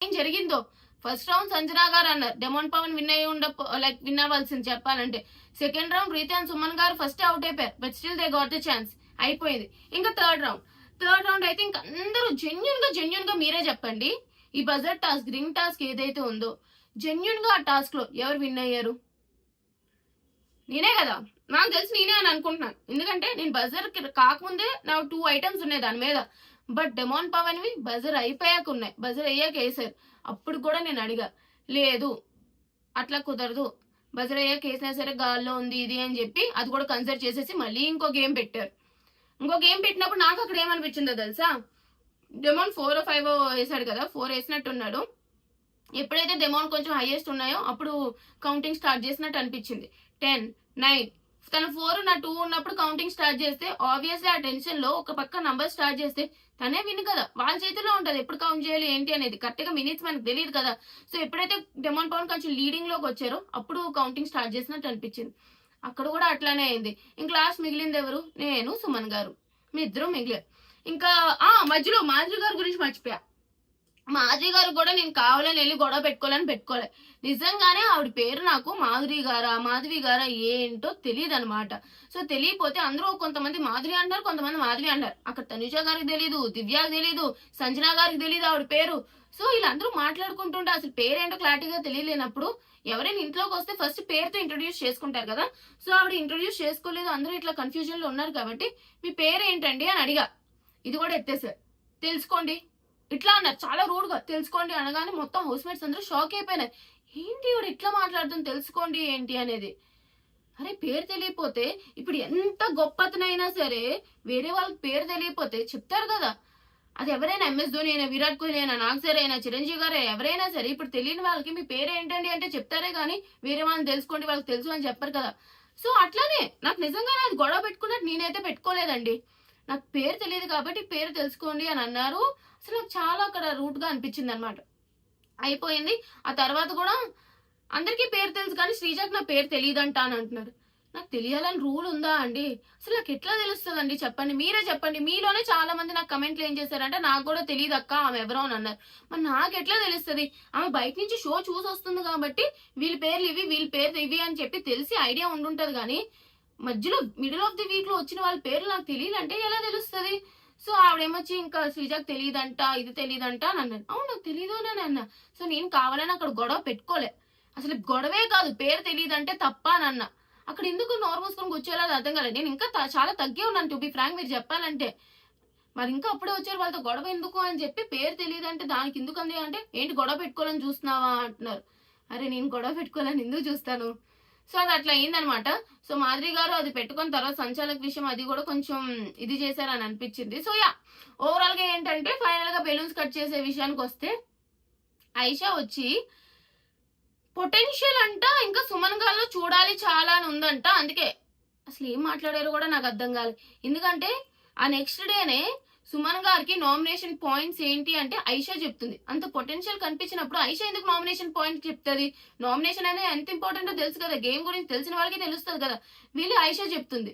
ఏం జరిగిందో. First round Sanjana గారు అన్నారు డెమోన్ పవన్ విన్ అయ్యి విన్ అవ్వాల్సింది చెప్పాలంటే. సెకండ్ రౌండ్ రీతి అండ్ సుమన్ గారు ఫస్ట్ అవుట్ అయిపోయారు. But still they got the chance. అయిపోయింది. ఇంకా థర్డ్ రౌండ్ అయితే ఇంకా అందరూ జెన్యున్ గా మీరే చెప్పండి. ఈ బజర్ టాస్క్, రింగ్ టాస్క్ ఏదైతే ఉందో జెన్యున్ గా ఆ టాస్క్ లో ఎవరు విన్ అయ్యారు? నేనే కదా. నాకు తెలిసి నేనే అని అనుకుంటున్నాను. ఎందుకంటే నేను బజర్ కాకముందే నా 2 ఐటమ్స్ ఉన్నాయి దాని మీద. బట్ డెమోన్ పవన్ వి బజర్ అయిపోయాక ఉన్నాయి. బజర్ అయ్యాక వేసారు. అప్పుడు కూడా నేను అడిగా, లేదు అట్లా కుదరదు, బజర్ అయ్యాక వేసినా సరే గాల్లో ఉంది ఇది అని చెప్పి అది కూడా కన్సిడర్ చేసేసి మళ్ళీ ఇంకో గేమ్ పెట్టారు. ఇంకో గేమ్ పెట్టినప్పుడు నాకు అక్కడ ఏమనిపించిందో తెలుసా, డెమోన్ 4 5 వేసాడు కదా, 4 వేసినట్టున్నాడు. ఎప్పుడైతే డెమోన్ కొంచెం హైయెస్ట్ ఉన్నాయో అప్పుడు కౌంటింగ్ స్టార్ట్ చేసినట్టు అనిపించింది. 10 9 తన 4 నా 2 ఉన్నప్పుడు కౌంటింగ్ స్టార్ట్ చేస్తే ఆబ్వియస్లీ ఆ టెన్షన్ లో ఒక పక్క నంబర్ స్టార్ట్ చేస్తే తనే విన్ కదా. వాళ్ళ చేతిలో ఉంటది ఎప్పుడు కౌంట్ చేయాలి ఏంటి అనేది. కరెక్ట్ గా మినిట్స్ మనకు తెలియదు కదా. సో ఎప్పుడైతే డెమోన్ పవన్ కొంచెం లీడింగ్ లోకి వచ్చారో అప్పుడు కౌంటింగ్ స్టార్ట్ చేసినట్టు అనిపించింది. అక్కడ కూడా అట్లానే అయింది. ఇంక లాస్ట్ మిగిలింది ఎవరు? నేను, సుమన్ గారు, మీ ఇద్దరు మిగిలారు. ఇంకా మధ్యలో మాధురి గారి గురించి మర్చిపోయా. మాధురి గారు కూడా నేను కావాలని వెళ్ళి గొడవ పెట్టుకోలే. నిజంగానే ఆవిడ పేరు నాకు మాధవి గారా ఏంటో తెలియదు అనమాట. సో తెలియపోతే అందరూ కొంతమంది మాధురి అంటారు, కొంతమంది మాధవి అంటారు. అక్కడ తనుజ గారికి తెలీదు, దివ్యాకి తెలీదు, సంజన గారికి తెలీదు ఆవిడ పేరు. సో వీళ్ళందరూ మాట్లాడుకుంటుంటే అసలు పేరేంటో క్లారిటీగా తెలియలేనప్పుడు ఎవరైనా ఇంట్లోకి వస్తే ఫస్ట్ పేరుతో ఇంట్రొడ్యూస్ చేసుకుంటారు కదా. సో ఆవిడ ఇంట్రొడ్యూస్ చేసుకోలేదు, అందరూ ఇట్లా కన్ఫ్యూజన్ లో ఉన్నారు కాబట్టి మీ పేరు ఏంటండి అని అడిగా. ఇది కూడా ఎత్తేసారు. తెలుసుకోండి ఇట్లా అన్నారు చాలా రూడ్ గా. తెలుసుకోండి అనగానే మొత్తం హౌస్ మేట్స్ అందరూ షాక్ అయిపోయినారు. ఏంటి ఇవిడ ఇట్లా మాట్లాడుతుంది, తెలుసుకోండి ఏంటి అనేది. అరే పేరు తెలియపోతే ఇప్పుడు ఎంత గొప్పతనైనా సరే వేరే వాళ్ళకి పేరు తెలియపోతే చెప్తారు కదా. అది ఎవరైనా MS ధోని అయినా, విరాట్ కోహ్లీ అయినా, నాగ్ అయినా, చిరంజీవి గారు ఎవరైనా సరే ఇప్పుడు తెలియని వాళ్ళకి మీ పేరు ఏంటండి అంటే చెప్తారే కానీ వేరే వాళ్ళని తెలుసుకోండి వాళ్ళకి తెలుసు అని చెప్పరు కదా. సో అట్లానే నాకు నిజంగానే అది గొడవ పెట్టుకున్నట్టు నేనైతే పెట్టుకోలేదండి. నాకు పేరు తెలియదు కాబట్టి పేరు తెలుసుకోండి అని అన్నారు. అసలు నాకు చాలా అక్కడ రూట్ గా అనిపించింది అనమాట. అయిపోయింది. ఆ తర్వాత కూడా అందరికీ పేరు తెలుసు కానీ శ్రీజాకి నా పేరు తెలియదంట అని అంటున్నారు. నాకు తెలియాలని రూల్ ఉందా అండి? అసలు నాకు ఎట్లా తెలుస్తుందండి చెప్పండి, మీరే చెప్పండి. మీలోనే చాలా మంది నాకు కమెంట్లు ఏం చేశారంటే నాకు కూడా తెలియదు అక్క ఆమె ఎవరో అని అన్నారు. మరి నాకు ఎట్లా తెలుస్తుంది? ఆమె బయట నుంచి షో చూసి వస్తుంది కాబట్టి వీళ్ళ పేర్లు ఇవి వీళ్ళ పేర్లు ఇవి అని చెప్పి తెలిసి ఐడియా ఉండుంటది కానీ మధ్యలో మిడిల్ ఆఫ్ ది వీక్ లో వచ్చిన వాళ్ళ పేర్లు నాకు తెలియాలంటే ఎలా తెలుస్తుంది? సో ఆవిడేమొచ్చి ఇంకా శ్రీజాకి తెలియదంట, ఇది తెలియదంట అని అన్నాను. అవును నాకు తెలీదు అని అన్నా. సో నేను కావాలని అక్కడ గొడవ పెట్టుకోలే. అసలు గొడవే కాదు, పేరు తెలియదంటే తప్ప అని అన్నా. అక్కడ ఎందుకు నోరు మూసుకొని కూర్చోలో అర్థం కాలేదు. నేను ఇంకా చాలా తగ్గే ఉన్నాను టు బి ఫ్రాంక్ మీరు చెప్పాలంటే. మరి ఇంకా అప్పుడే వచ్చారు వాళ్ళతో గొడవ ఎందుకు అని చెప్పి పేరు తెలియదంటే దానికి ఎందుకు అంది అంటే ఏంటి గొడవ పెట్టుకోవాలని చూస్తున్నావా అంటున్నారు. అరే నేను గొడవ పెట్టుకోవాలని ఎందుకు చూస్తాను? సో అది అట్లా అయిందనమాట. సో మాధురి గారు అది పెట్టుకున్న తర్వాత సంచాలక విషయం అది కూడా కొంచెం ఇది చేశారని అనిపించింది. సో యా ఓవరాల్ గా ఏంటంటే ఫైనల్ గా బెలూన్స్ కట్ చేసే విషయానికి వస్తే ఐషా వచ్చి పొటెన్షియల్ అంట ఇంకా సుమన్ గారిలో చూడాలి చాలా అని ఉందంట. అందుకే అసలు ఏం మాట్లాడారో కూడా నాకు అర్థం కాలేదు. ఎందుకంటే ఆ నెక్స్ట్ డేనే సుమన్ గారికి నామినేషన్ పాయింట్స్ ఏంటి అంటే ఐషా చెప్తుంది. అంత పొటెన్షియల్ కనిపించినప్పుడు ఐషా ఎందుకు నామినేషన్ పాయింట్ చెప్తుంది? నామినేషన్ అనేది ఎంత ఇంపార్టెంటో తెలుసు కదా, గేమ్ గురించి తెలిసిన వాళ్ళకి తెలుస్తుంది కదా. వీళ్ళు ఐషా చెప్తుంది.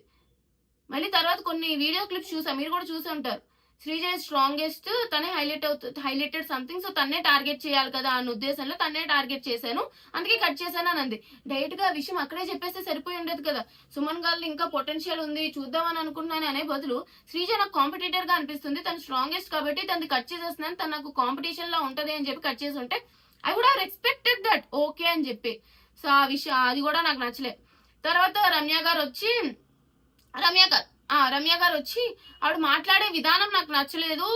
మళ్ళీ తర్వాత కొన్ని వీడియో క్లిప్స్ చూసా, మీరు కూడా చూసి ఉంటారు. శ్రీజ స్ట్రాంగెస్ట్, తనే హైలైటెడ్ సంథింగ్. సో తన్నే టార్గెట్ చేయాలి కదా అన్న ఉద్దేశంలో తన్నే టార్గెట్ చేశాను, అందుకే కట్ చేశాను అని అంది. డైరెక్ట్ గా విషయం అక్కడే చెప్పేస్తే సరిపోయి ఉండేది కదా. సుమన్ గారు ఇంకా పొటెన్షియల్ ఉంది చూద్దామని అనుకుంటున్నాను అనే బదులు శ్రీజ నాకు కాంపిటేటర్ గా అనిపిస్తుంది, తను స్ట్రాంగెస్ట్ కాబట్టి తనది కట్ చేసేస్తున్నాను, తను నాకు కాంపిటీషన్ లో ఉంటది అని చెప్పి కట్ చేసి ఉంటే I would have expected that okay అని చెప్పి. సో ఆ విషయం అది కూడా నాకు నచ్చలే. తర్వాత రమ్య గారు వచ్చి ఆవిడ మాట్లాడే విధానం నాకు నచ్చలేదు,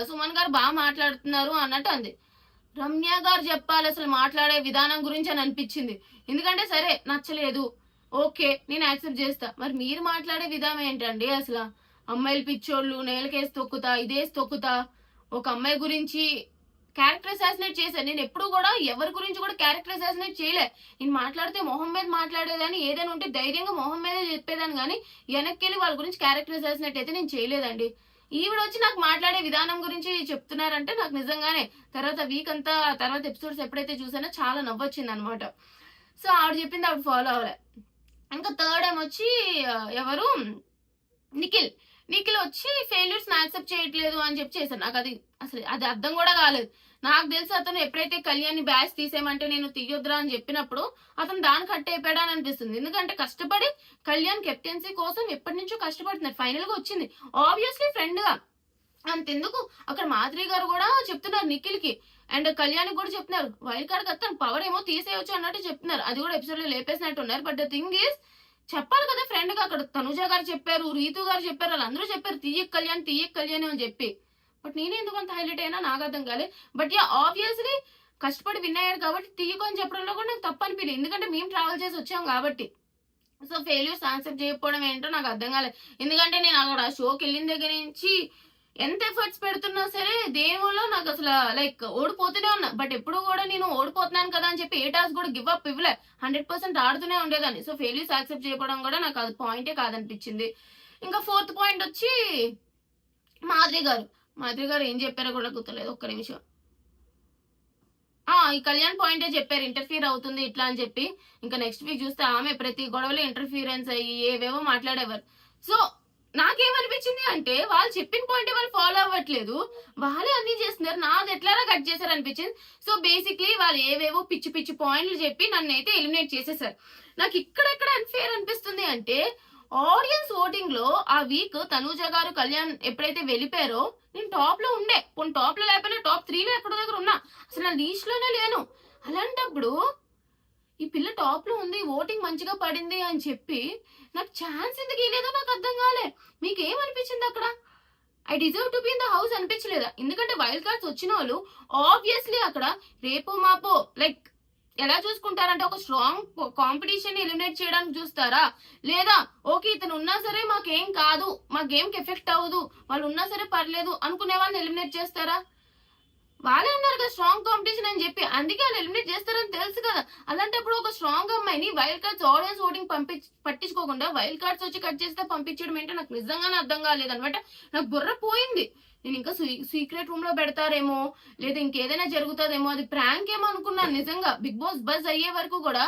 సుమన్ గారు బాగా మాట్లాడుతున్నారు అన్నట్టు అంది. రమ్య గారు చెప్పాలి అసలు మాట్లాడే విధానం గురించి అని అనిపించింది. ఎందుకంటే సరే నచ్చలేదు ఓకే నేను యాక్సెప్ట్ చేస్తా, మరి మీరు మాట్లాడే విధానం ఏంటండి అసలు? అమ్మాయిలు పిచ్చోళ్ళు, నేలకేసి తొక్కుతా, ఇదేసి తొక్కుతా, ఒక అమ్మాయి గురించి క్యారెక్టర్ అసాసినేట్ చేశాను. నేను ఎప్పుడు కూడా ఎవరి గురించి కూడా క్యారెక్టర్ అసాసినేట్ చేయలే. నేను మాట్లాడితే మొహం మీద మాట్లాడేదాన్ని, ఏదైనా ఉంటే ధైర్యంగా మొహం మీదే చెప్పేదాన్ని కానీ వెనక్కి వెళ్ళి వాళ్ళ గురించి క్యారెక్టర్ అసాసినేట్ అయితే నేను చేయలేదండి. ఈవిడ వచ్చి నాకు మాట్లాడే విధానం గురించి చెప్తున్నారంటే నాకు నిజంగానే తర్వాత వీక్ అంతా తర్వాత ఎపిసోడ్స్ ఎప్పుడైతే చూసానో చాలా నవ్వొచ్చింది అనమాట. సో ఆవిడ చెప్పింది ఆవిడ ఫాలో అవ్వలే. ఇంకా థర్డ్ ఏమొచ్చి ఎవరు నిఖిల్ వచ్చి ఫెయిల్యూర్స్ యాక్సెప్ట్ చేయట్లేదు అని చెప్పి చేశాను. నాకు అది అసలు అది అర్థం కూడా కాలేదు. నాకు తెలిసి అతను ఎప్పుడైతే కళ్యాణ్ బ్యాచ్ తీసేయమంటే నేను తీయొద్దురా అని చెప్పినప్పుడు అతను దాని కట్ అయిపోయాడు అని అనిపిస్తుంది. ఎందుకంటే కష్టపడి కళ్యాణ్ కెప్టెన్సీ కోసం ఎప్పటి నుంచో కష్టపడుతున్నారు, ఫైనల్ గా వచ్చింది. ఆబ్వియస్లీ ఫ్రెండ్ గా అంతెందుకు, అక్కడ మాధురి గారు కూడా చెప్తున్నారు నిఖిల్ కి అండ్ కళ్యాణ్ కూడా చెప్తున్నారు వైల్డ్ కార్డ్ అతను పవర్ ఏమో తీసేయొచ్చు అన్నట్టు చెప్తున్నారు. అది కూడా ఎపిసోడ్ లో లేపేసినట్టున్నారు. బట్ ద థింగ్ ఈస్ చెప్పాలి కదా ఫ్రెండ్ గా. అక్కడ తనుజ గారు చెప్పారు, రీతు గారు చెప్పారు, వాళ్ళందరూ చెప్పారు తీయక్ కళ్యాణ్ అని చెప్పి. బట్ నేనే ఎందుకు అంత హైలైట్ అయినా నాకు అర్థం కాలే. బట్ యా ఆబ్వియస్లీ కష్టపడి విన్ అయ్యాడు కాబట్టి తీయకు అని చెప్పడంలో కూడా నాకు తప్పు అనిపించలేదు, ఎందుకంటే మేము ట్రావెల్ చేసి వచ్చాం కాబట్టి. సో ఫెయిల్యూర్స్ యాక్సెప్ట్ చేయకపోవడం ఏంటో నాకు అర్థం కాలేదు. ఎందుకంటే నేను అక్కడ షోకి వెళ్ళిన దగ్గర నుంచి ఎంత ఎఫర్ట్స్ పెడుతున్నా సరే దేనివల్ల నాకు అసలు లైక్ ఓడిపోతూనే ఉన్నా. బట్ ఎప్పుడు కూడా నేను ఓడిపోతున్నాను కదా అని చెప్పి ఏ టాస్క్ కూడా గివ్ అప్ ఇవ్వలే, 100% ఆడుతూనే ఉండేదాన్ని. సో ఫెయిల్యూర్స్ యాక్సెప్ట్ చేయడం కూడా నాకు అది పాయింటే కాదనిపించింది. ఇంకా 4th పాయింట్ వచ్చి మాధురి గారు ఏం చెప్పారో కూడా గుర్తులేదు, ఒక్క నిమిషం. ఈ కళ్యాణ్ పాయింటే చెప్పారు, ఇంటర్ఫియర్ అవుతుంది ఇట్లా అని చెప్పి. ఇంకా నెక్స్ట్ వీక్ చూస్తే ఆమె ప్రతి గొడవలో ఇంటర్ఫియరెన్స్ అయ్యి ఏవేవో మాట్లాడేవారు. సో నాకేమనిపించింది అంటే వాళ్ళు చెప్పిన పాయింట్ వాళ్ళు ఫాలో అవ్వట్లేదు, వాళ్ళే అన్ని చేస్తున్నారు, నాది ఎట్లారా కట్ చేశారు అనిపించింది. సో బేసిక్లీ వాళ్ళు ఏవేవో పిచ్చి పిచ్చి పాయింట్లు చెప్పి నన్ను అయితే ఎలిమినేట్ చేసేసారు. నాకు ఇక్కడెక్కడ అన్ఫేర్ అనిపిస్తుంది అంటే ఆడియన్స్ ఓటింగ్ లో ఆ వీక్ తనూజ గారు కళ్యాణ్ ఎప్పుడైతే వెళ్ళిపోయారో నేను టాప్ లో ఉండే, కొన్ని టాప్ లో లేకపోయినా టాప్ 3 లో ఎక్కడో దగ్గర ఉన్నా, అసలు నా లీస్ట్ లోనే లేను. అలాంటప్పుడు ఈ పిల్ల టాప్ లో ఉంది, ఓటింగ్ మంచిగా పడింది అని చెప్పి నాకు ఛాన్స్ ఎందుకు ఇవ్వలేదో నాకు అర్థం కాలే. మీకు ఏమనిపించింది అక్కడ? I deserve to be in the house అనిపించలేదా? ఎందుకంటే వైల్డ్ కార్డ్స్ వచ్చిన వాళ్ళు ఆబ్వియస్లీ అక్కడ రేపో మాపో లైక్ ఎలా చూసుకుంటారంటే ఒక స్ట్రాంగ్ కాంపిటీషన్ ఎలిమినేట్ చేయడానికి చూస్తారా, లేదా ఓకే ఇతను ఉన్నా సరే మాకేం కాదు, మా గేమ్ కి ఎఫెక్ట్ అవ్వదు, వాళ్ళు ఉన్నా సరే పర్లేదు అనుకునే వాళ్ళని ఎలిమినేట్ చేస్తారా? వాళ్ళే అన్నారు కదా స్ట్రాంగ్ కాంపిటీషన్ అని చెప్పి, అందుకే వాళ్ళు ఎలిమినేట్ చేస్తారని తెలుసు కదా. అలాంటప్పుడు ఒక స్ట్రాంగ్ అమ్మాయిని వైల్డ్ కార్డ్స్ ఆడియన్స్ ఓటింగ్ పట్టించుకోకుండా వైల్డ్ కార్డ్స్ వచ్చి కట్ చేస్తే పంపించడం ఏంటో నాకు నిజంగానే అర్థం కాలేదనమాట. నాకు బుర్ర పోయింది. నేను ఇంకా సీక్రెట్ రూమ్ లో పెడతారేమో, లేదా ఇంకేదైనా జరుగుతుందేమో, అది ప్రాంక్ ఏమో అనుకున్నాను. నిజంగా బిగ్ బాస్ బజ్ అయ్యే వరకు కూడా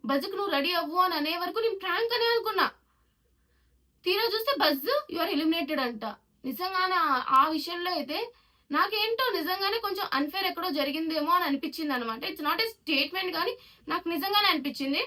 బజ్కి నువ్వు రెడీ అవ్వు అని అనే వరకు నేను ప్రాంక్ అనే అనుకున్నా. తీరా చూస్తే బజ్ యువర్ ఎలిమినేటెడ్ అంట. నిజంగానే ఆ విషయంలో అయితే నాకేంటో నిజంగానే కొంచెం అన్ఫేర్ ఎక్కడో జరిగిందేమో అని అనిపించింది అనమాట. ఇట్స్ నాట్ ఏ స్టేట్మెంట్ కానీ నాకు నిజంగానే అనిపించింది.